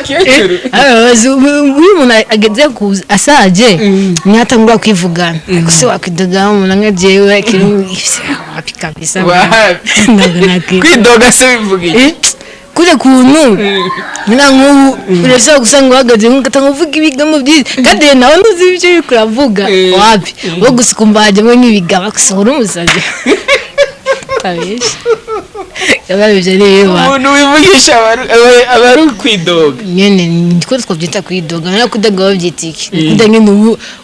abakecuru umuntu ageze ku asaje ntiyatangura kwivugana gusa wakwidoga umuntu nkajewe wapi kabisa kwidoga se bivuga iki kure kuntu nina nk'ubu urashaka gusanga uhagaze nk'ugatanga uvuga ibigamo byiza kandi nawe ntuzi ibyo uri kuravuga wapi wo gusa ukumva hajyamo nk'ibigabo gusohora umusabye kabesha yababije rero umuntu wivugisha abari kwidoga nyene ndiko twabyita kwidoga nako kudaga babyitiki kudaga nyene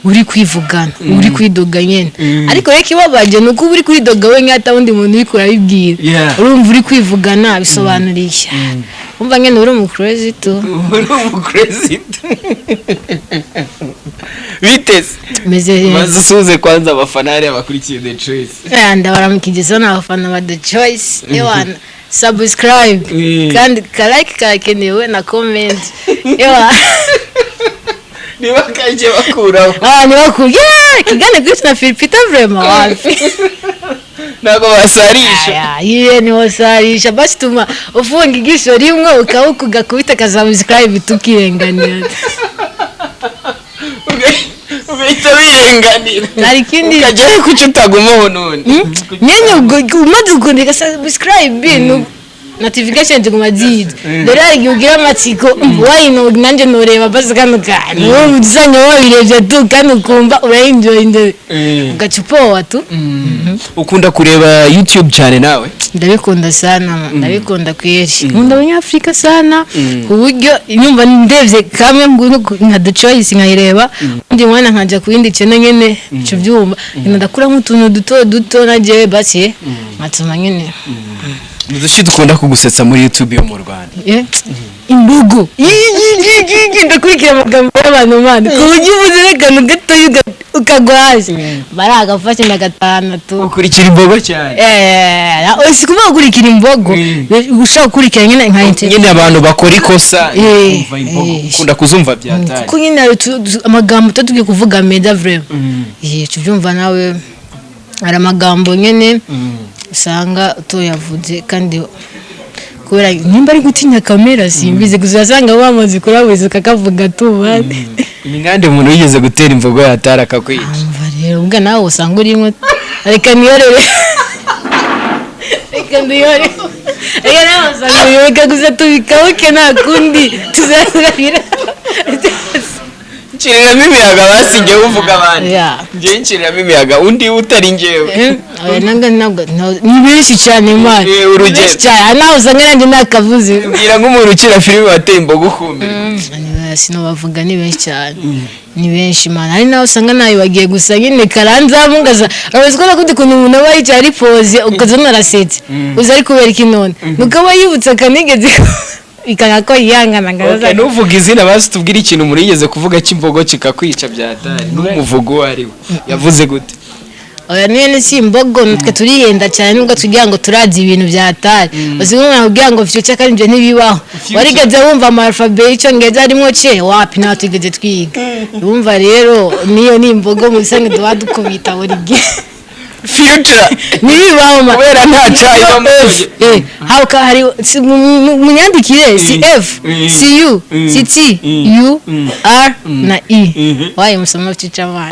uri kwivugana uri kwidoga nyene ariko reka ibabaje nuko uri kwidoga we nkata undi muntu uri kurabibwira urumva uri kwivugana bisobanuriye umva nyene uri mu crazy to biteze meze mazusuze kwanza abafana ari abakurikiye The Choice ndabaramukije na abafana ba The Choice ewana subscribe kandi like kakenewe na comment ewa niba kaje bakuraho nibakuye kigane gute na Philipita vraiment wapi nako basarisha ni wasarisha basi tuma ufunga igisho rimwe ukawukuga kubita ka subscribe tukirenganira ubita birenganira nari kindi kaje kucutagumaho none nyene umaze ukundika subscribe no notification zigumaziza dore ari ugira amatsiko why no nanje noreba basi kano kandi uzanye wabireje tu kandi ukumva uraenjoy inde gacupowa tu ukunda kureba YouTube cyane nawe ndabikunda sana ndabikunda kweri nkunda abanyafrika sana uburyo inyumva ndevye kamwe nka The Choice nkayireba ndi mwana nkajya kubindi cyane nyene cyo byumva ndakura nk'utuntu duto naje basi nkatuma nyene mudushi dukunda kugusetsa muri YouTube yo mu Rwanda imbugu ndakurikira amagambo y'abantu mandi kuburyo ubuzerekana gato ukagwaje baragafashe ndagatana tu ukurikira imbogo cyane ose kuba ukurikira imbogo ushaka gukurikira nyine nka internet nyine abantu bakora ikosa umva imbogo ukunda kuzumva byatari kuko nyine amagambo tugiye kuvuga meza vraiment cyumva nawe ari amagambo nyene usanga utoyavuze kandi kubera nimba ari gutinya kamera simbize kuzasanga wamaze kurabuze kakavuga tubane ni ngande umuntu yigeze gutera imvugo yatara kakwica amva rero ubwo nawe usanga urimo reka niyorere reka niyorere reka nawe usanga urimo gusa tubikabuke nta kundi tuzasubira nshyiriramo imiyaga basinge uvuga abandi njye nshyiriramo imiyaga undi utari njyewe ni benshi cyane imana urugero cyane nawe usanga nanjye nakavuze mbwira nk'umuntu ukina filime wateye imbogo ukumira sinabavuga ni benshi cyane ni benshi imana hari nawe usanga nawe bagiye gusa nyine karanzamungaza urabona ko nakundi kuntu umuntu aba yicaye ari pose ukaza unarasetse uzi ari kubera iki none nuko aba yibutse akanigeze ikanga ko yihangana ngaza nuvuga izina basi tubwire ikintu muri yigeze kuvuga cy'imbogo kikakwica byatari n'umuvugo wari yavuze gute oya nene si imbogo nutwe turiyenda cyane nubwo tugira ngo turazi ibintu byatari uzinga kugira ngo future kandi nje ntibibaho warigeze wumva alphabet icyongereza arimo ce wapi nawe tugeze twiga wumva rero niyo ni imbogo mu sange dukubita buri gihe future nibibaho kubera nta cyayi bamuje hauka hari munyandikire si f si u si t u r na e waye musoma future man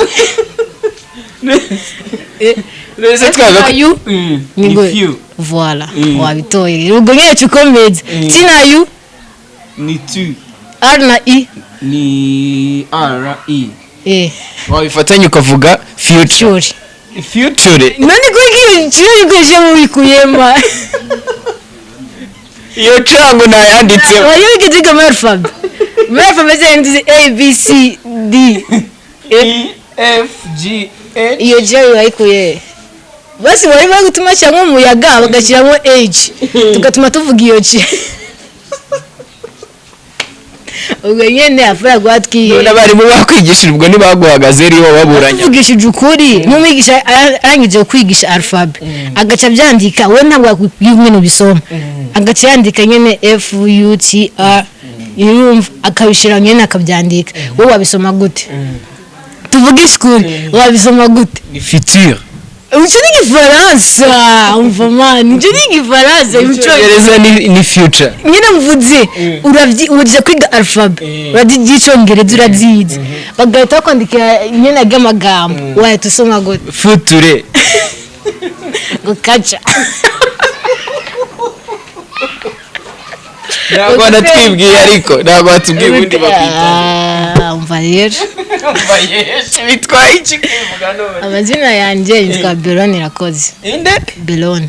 Nese twaga you ni go voilà wabitoye ubwo nyine tukomeze tina you ni tu r na e ni r e wabifatanye ukavuga future nani kugira cyo gushe mu bikuyema iyo cango nayanditse wayo giziga alphabet zendize a b c d e f g h iyo je wayikuye basi bari bagutuma cyangwa umuyaga bagashyiramo h tugatuma tuvuga iyo ce ubwo nyene afura gwatwiye none bari mu bakwigishira ubwo nibaguhagaze riho baburanya uvugishije ukuri n'umwigisha arangije kwigisha alphabet agaca byandika we ntabwo akubwiye no bisoma agaca yandika nyene f u t r yumva akabishira nyene akabyandika wowe wabisoma gute tuvuge school wabisoma gute ni future Uco ni Igifaransa umva man uco ni Igifaransa Icyongereza ni future nyine mvuze uraje kwiga alphabet uragiye Icyongereza urazize bagahita kwandikira nyine agamagambo wahita usoma gute future gukaca ntabwo natwibwiye ariko ntabwo watubwiye ubundi bakwita umva rero bitwaye iki kwivuga none amazina yanjye yitwa Belone Irakoze inde Belone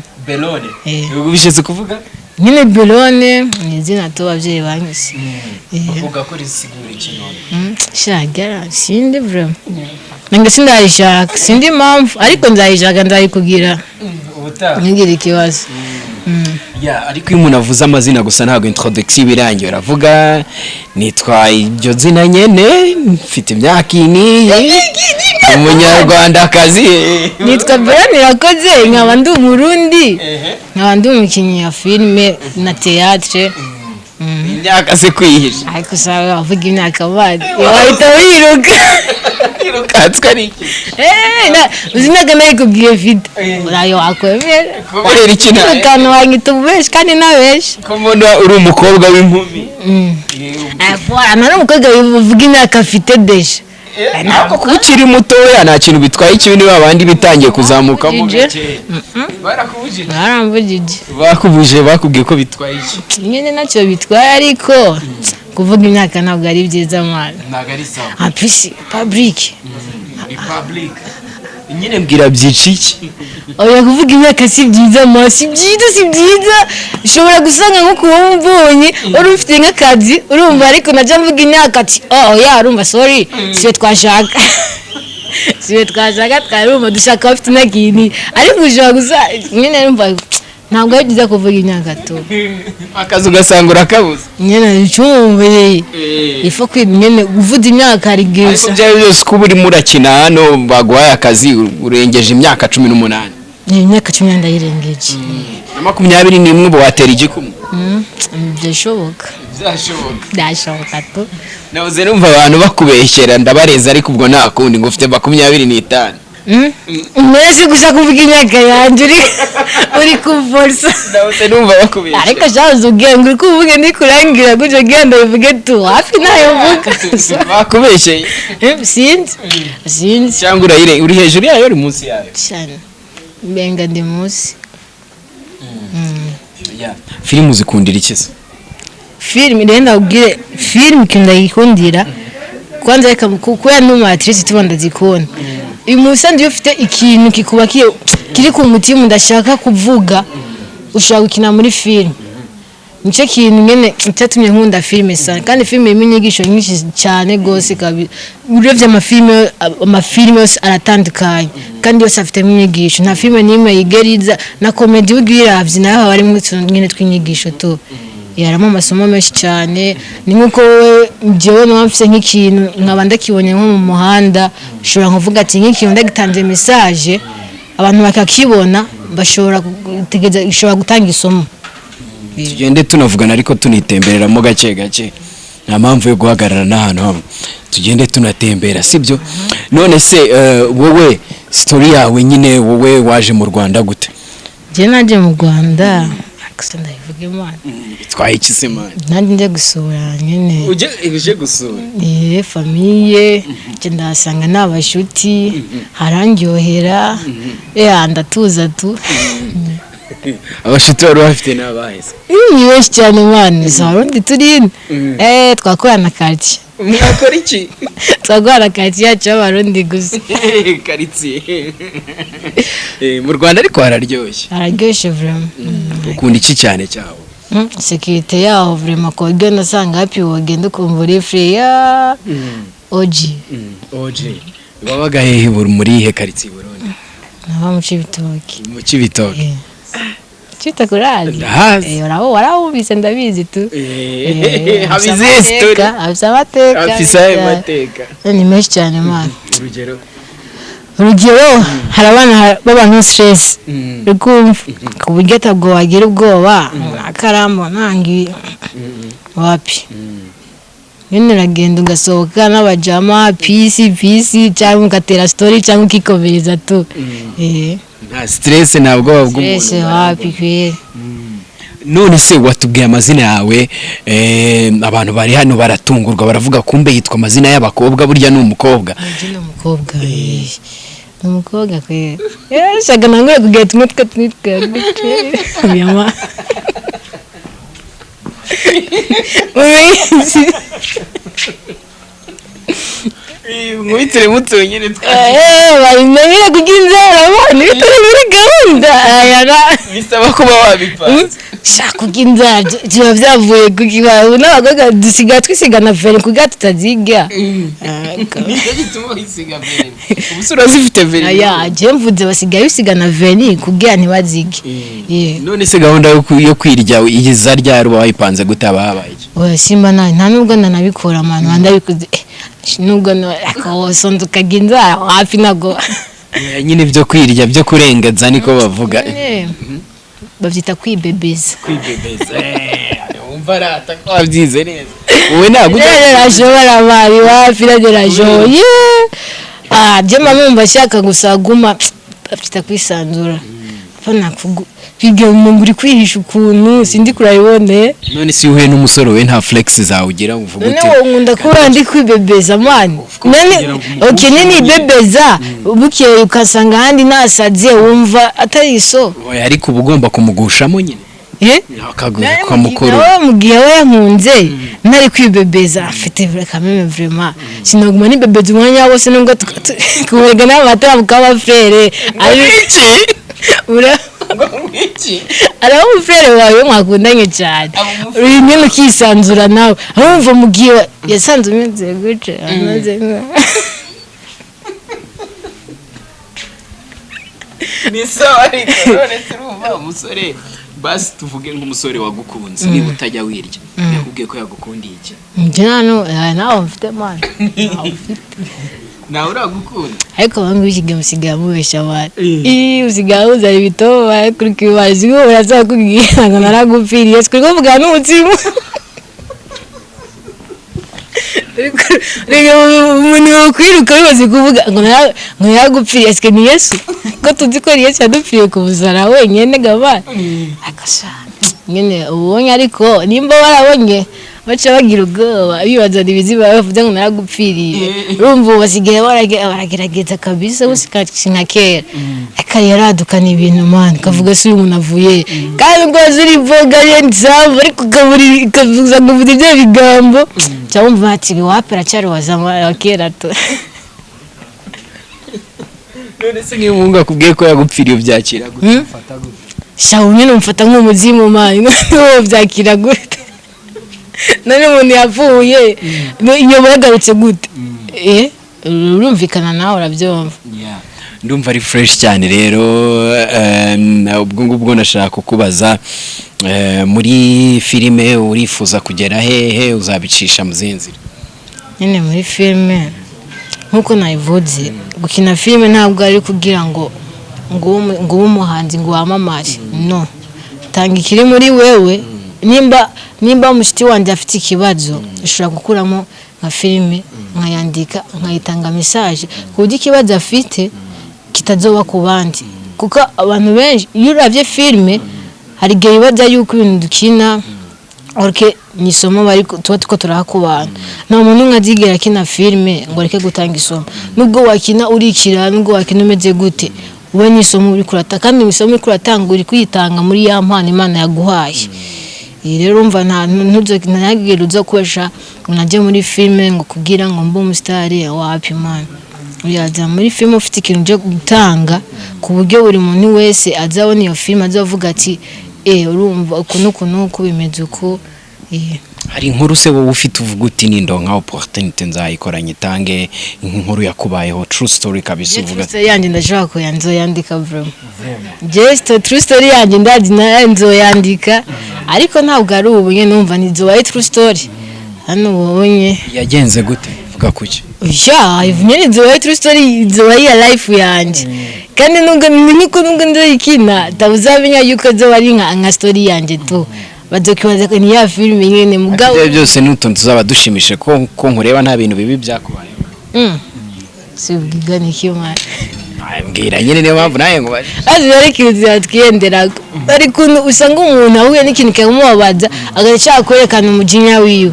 ubishatse kuvuga nyine Belone ni izina ababyeyi banyise uvuga ko risigura iki none shagara sindi bro nange sindayishaka sindi impamvu ariko nzayishaka nzayikugira ubutaha ngira ikibazo ariko iyo umuntu avuze amazina gusa ntabwo introduction ibirangiye uravuga nitwa iryo zina nyene mfite imyaka iniyi umunyarwandakazi nitwa Belone Irakoze nkaba ndi umurundi nkaba ndi umukinnyi wa filime na théâtre imyaka se kwihisha ariko sawa avuga imyaka badi wahita wiruka irukatswe ari iki uzinaga nawe kubwiye vida urayo wakwemera kubera iki nawe ukana wanyita ububeshi kandi nabeshi ko mbona uri umukobwa w'inkumi nari umukobwa uvuga imyaka afite deje ntabwo kuba ukiri mutoya nta kintu bitwaye ikibi niba abandi bitangiye kuzamukamo barakubuje bakubwiye ko bitwaye iki nyine nacyo bitwaye ariko kuvuga imyaka ntabwo ari byiza mwana ntabwo ari sawa apisi public nyine mbwira byica iki oya kuvuga imyaka si byiza ma si byiza ushobora gusanga nko kuba mbonye uri ufite nk'akazi urumva ariko najya mvuga imyaka ati urumva sorry siwe twashaka twarumva dushaka bafite n'akini ariko ushobora gusa nyine numva ntabwo ari byiza kuvuga imyaka tu akazi ugasanga urakabuze nyine icumbuye ifu nyine uvuze imyaka ari bwiza ariko byari byose kuba urimo urakina hano baguhaye akazi urengeje imyaka 18 ni imyaka 10 ndayirengeje na 21 ubu watera igikumwe byashoboka tu nabuze numva abantu bakubeshyera ndabareza ariko ubwo nta kundi ngo ufite 25 mwese gusa kuvuga imyaka yanjye uri kuforsa nabuze numva bakubeshyera ariko shaza ubwenge uri kuvuga ndikurangira gutyo genda bivuge tu hafi nayo mvuga bakubeshyeye sinzi cyangwa uri hejuru yayo uri munsi yayo cyane mbenga ndi munsi filime uzikundira iki se filime ndenda ubwire filime kinda yikundira kwanza reka kuko numa actrice tubanda zikona uyu musandi ufite ikintu kikubakiye kiri ku mutima ndashaka kuvuga ushaka gukina muri filime nicyo kintu nyene cyatumye nkunda filime sana kandi filime irimo inyigisho nyinshi cyane gose kabiri urebye amafilime yose aratandukanye kandi yose afitemo inyigisho nta filime n'imwe yigeriza na comedy ugiravye naho harimo nyene twinyigisho to yaramo amasomo menshi cyane ni nkuko wowe jewe namfise nk'ikintu nkaba ndakibonye nko mu muhanda ushobora kuvuga ati nk'ikintu ndagitanze message abantu bakakibona bashobora gutegeza ishobora gutanga isomo tugende tunavugana ariko tunitembereramo gake gake nta mpamvu yo guhagarara n'ahantu hamwe tugende tunatembera sibyo none se wowe story yawe nyine wowe waje mu Rwanda gute je naje mu Rwanda akasa ndayivuga imana twaye iki se man nandi nje gusura nyine uje gusura famille je ndasanga n'abashuti harangyohera ndatuza tu abashuti bari bafite n'abahise ni benshi cyane mwana zarundi turine twakorana quartier mwakora iki twakorana quartier yacu y'abarundi gusa quartier mu Rwanda ariko hararyoshye vraiment ukunda iki cyane cyawo sécurité yaho vraiment ko genda sanga happy wagenda kumvura free ya OG wabaga hehe muri he quartier Burundi naba mu Cibitoke Chitakurazi warawumvise ndabizi tu habizi story afisa amateka ni menshi cyane mwana urugero hari abana b'abantu stress rukumva ku buryo atabwo wagira ubwoba akaramo ntangi wapi nyine uragenda ugasohoka n'abajama pisi cyangwa ugatera story cyangwa ukikomereza tu nta stress ntabwo babwo Stress wapi kweli. none se watubwiye amazina yawe abantu bari hano baratungurwa baravuga kumbe yitwa amazina y'abakobwa burya ni umukobwa Ni umukobwa. Ni umukobwa kweli. Shaga nangure kugeta umutwe twitwa gute. Yama. mwitire muto nyine bayimenyere kuginzara abana bitari muri gahunda ayara bisaba kuba wabipanze shaka kuginzara kiba byavuye kukibaho n'abaganga dusigaye twisigana veri kugira tutaziga nicyo gituma wisiga veri ubusura zifite veri aya je mvuze basigaye bisigana veri kugira ntibazige none se gahunda yo kwirya igiza ryari wayipanze gutaba habaye oya simba nta nubwo nanabikora abantu bandabikuze nubwo akawosonza ukaginzara hafi nago nyine byo kwirya byo kurengaza niko bavuga bavyita kwibebeza wumva rata ko wabyize neza wowe ntabwo rashobora bari wapi ragerajoye je mamumva shaka gusaguma bavyita kwisanzura fana kwiga umuntu uri kwihisha ukuntu sindi kurayibone none si uhuye n'umusore we nta flex zawe ugira uvuga uti none nkunda kuba ndi kwibebeza man none okay nini bebeza bukeye ukasanga handi nasaze wumva atari iso oya ariko uba ugomba kumugushamo nyine kwa mukuru nawe mugihe we yankunze ntari kwibebeza afite kameme vraiment sinaguma nibebeza umwanya wose nubwo kuberega n'amatara mukaba frere ari ura ara umufrere wawe mwakundanye cyane uri nyine ukisanzura nawe ahumva mugihe yasanze umeze gute amaze ni sawa ariko none turumva umusore basi tuvuge nk'umusore wagukunze niba utajya wirya yakubwiye ko yagukundiye iki njyano nawe mfite man nawe uragukunda ariko bangu bishige musigaye mubesha abantu usigaye uzana ibitobo kuri kibazi ngo urazakubwira ngo naragupfiriye turi kuvuga n'umutima umuntu wakwiruka bibaze kuvuga ngo naragupfiriye sike ni Yesu ko tuzi ko Yesu yadupfiriye ku buzara wenyine gabana akasha nyine ubonye ariko nimba warabonye baca bagira ubwoba bibazana ibiziba bavuze ngo naragupfiriye urumva basigaye baragerageza kabisa nka kera akari yaradukana ibintu man kavuga se umuntu avuye kandi ubwo ziri voga yenzavu ariko kavuza ngo uvuze ibyo bigambo cyangwa ati biwapera cyari wazama kera to none se niyo mungu akubwiye ko yagupfiriye ubyakira gute mfata gute shawo nyine umfata nk'umuzimu man no byakira gute none umuntu yapfuye iyo bagarutse gute urumvikana nawe urabyumva ndumva ari fresh cyane rero ubwo ngubwo nashaka kukubaza muri filime urifuza kugera hehe uzabicisha mu zinzira nyine muri filime nkuko nayivuze gukina filime ntabwo ari kugira ngo umuhanzi ngo wamamare no tanga ikiri muri wewe nimba mushiti wanjye afite ikibazo ushobora gukuramo nka filime nkayandika nkayitanga message ku buryo ikibazo afite kitazoba ku bandi kuko abantu benshi iyo uravye filime hari igihe bibaza yuko ibintu dukina orke ni isomo bari tuba tuko turahakubana nta muntu umwe azigera akina filime ngo areke gutanga isomo nubwo wakina urikira nubwo wakina umeze gute we ni isomo uri kurata kandi isomo uri kuratanga uri kwitanga muri ya mpano Imana yaguhaye rero umva ntugire uza kwesha unajya muri filime ngo kugira ngo mbe umusitari wapi man uyaza muri filime ufite ikintu cyo gutanga ku buryo buri muntu wese azabona iyo filime azavuga ati urumva ukuntu bimeze uko hari inkuru se wowe ufite uvuga uti nindo nka opportunity nzayikoranye tange inkuru yakubayeho true story kabisa uvuga true yanjye ndashaka ko yanzoyandika vraiment just true story yanjye ndazi nzoyandika ariko ntabwo ari ubu nyine numva nizobaye true story hano ubonye yagenze gute vuga kuki nyine nizobaye true story izobaye ya life yanjye kandi nubwo ndayikina tabuzamenya yuko zoba ari nka story yanjye tu bazokibaza ko ni ya filime nyene mugabo byose n'utuntu tuzaba dushimishe ko nkureba nta bintu bibi byakubayeho sibwigane kimwe mbwira nyine niyo mpamvu nawe ngo azi yari kizi twiyenderaga ariko usanga umuntu ahuye n'ikintu kikamubabaza agaca kwerekana umujinya wiwe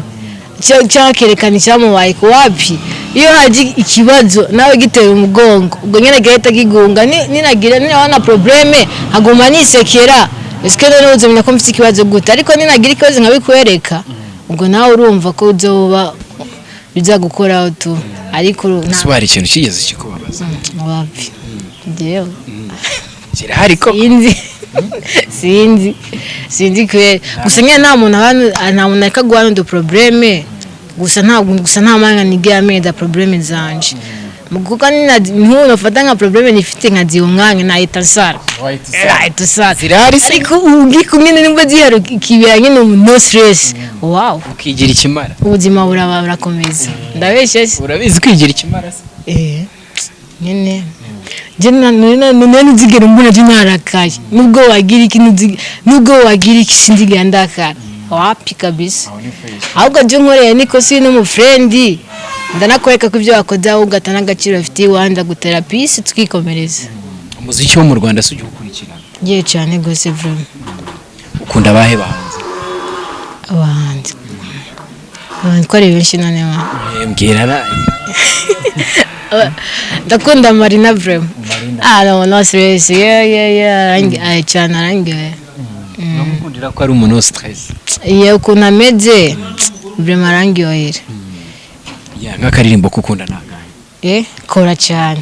cyangwa kerekana icyamubaye ku wapi iyo haje ikibazo nawe gitera umugongo ubwo nyine gahita gigunga ninagira nina probleme haguma nisekera eske rero uzomenya ko mfite ikibazo gute ariko ninagira ikibazo nkabikwereka ubwo nawe urumva ko uzoba bizagukora tu ariko ntabwo ikintu kigeze kikubabaza wapi ngewe kirahari ko sinzi kwere gusa nyine nta muntu areka guhana udu probleme gusa nta mwanya nigira ameda probleme zanje kuko nk'ubu nafata nka probleme nifite nkaziha umwanya nahita nsara zirahari se ariko ugi kumwe nimba zihari ikibera nyine no stress wow ukigira ikimara ubuzima burakomeza ndabeshye se urabizi kwigira ikimara se nyine none nzigera mbona narakaye nubwo wagira iki sinzigera ndakara wapi kabisa ahubwo je nkoreye niko si no mu friend ndanakwereka ko ibyo wakoze aho ugatana agaciro afitiye wanda guterapisi twikomereza umuziki wo mu Rwanda se ujye ukurikirana ye cyane gose vraiment ukunda abahe bahanzi abahanzi ko ari benshi none mbwira na ndakunda Marina vraiment no stress ay cyane arangiye namukundira ko ari umuntu stress ye ukuntu ameze vraiment arangiyohera nk'akaririmbo kukunda nagaye kora cyane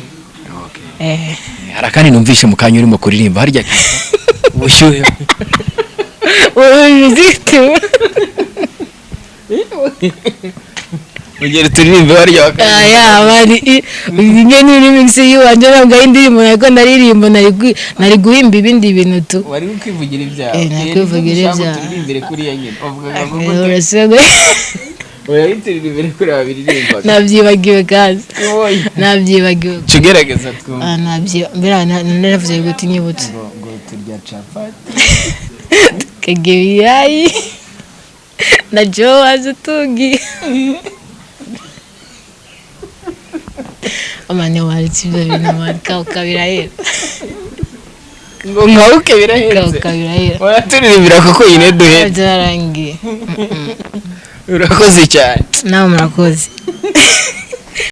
hari akandi numvishe mu kanya urimo kuririmba harya ubushyuhe ugera turirimbe harya bari njye ni remix yiwanje ntabwo ari indirimbo nako naririmbo nari guhimba ibindi bintu tu wari kwivugira ibyawe nakwivugira ibyawe turirimbire kuri yanyine urasubira imbere kuri babiririmba nabyibagiwe kazi nabyibagiwe tugerageza twumva mbera naravuze ngo tinyibutse ngo turya chapati tukagira ibirayi na jowazi utugi amane waritse ibyo bintu marika ukabirahera ngo nkawuke birahenze waraturirimbira kuko yine duhetse byarangiye urakoze cyane nawe murakoze